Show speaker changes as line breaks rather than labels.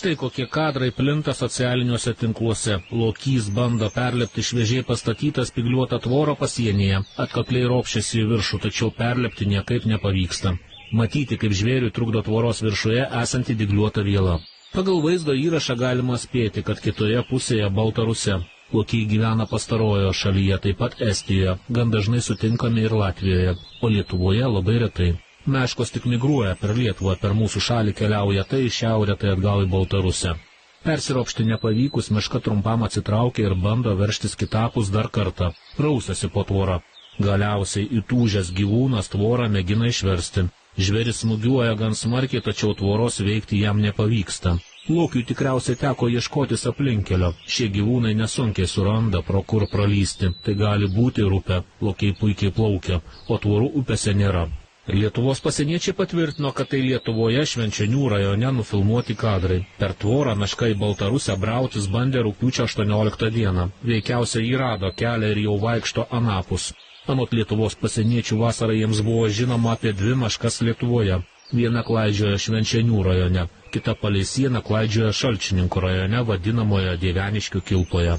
Štai kokie kadrai plinta socialiniuose tinkluose. Lokys bando perlepti šviežiai pastatytą spygliuotą tvorą pasienyje. Atkakliai ropščiasi į viršų, tačiau perlepti niekaip nepavyksta. Matyti, kaip žvėriui trukdo tvoros viršuje esanti dygliuota viela. Pagal vaizdo įrašą galima spėti, kad kitoje pusėje Baltarusija. Lokiai gyvena pastarojoje šalyje, taip pat Estijoje, gan dažnai sutinkami ir Latvijoje, o Lietuvoje labai retai. Meškos tik migruoja per Lietuvą, per mūsų šalį keliauja tai į šiaurę, tai atgal į Baltarusiją. Persiropšti nepavykus, meška trumpam atsitraukia ir bando veržtis kitapus dar kartą. Prausiasi po tvorą. Galiausiai įtūžęs gyvūnas tvorą mėgina išversti. Žvėris smūgiuoja gan smarkiai, tačiau tvoros veikti jam nepavyksta. Lokiui tikriausiai teko ieškotis aplinkelio. Šie gyvūnai nesunkiai suranda, pro kur pralysti. Tai gali būti ir upė. Lokiai puikiai plaukia, o tvorų upėse nėra. Lietuvos pasieniečiai patvirtino, kad tai Lietuvoje Švenčionių rajone nufilmuoti kadrai. Per tvorą meška į Baltarusiją brautis bandė rugpjūčio 18 dieną. Veikiausiai jį rado kelią ir jau vaikšto anapus. Anot Lietuvos pasieniečių vasarą jiems buvo žinoma apie 2 meškas Lietuvoje. Viena klaidžioja Švenčionių rajone, kita palei sieną klaidžioja Šalčininkų rajone vadinamoje Dieveniškių kilpoje.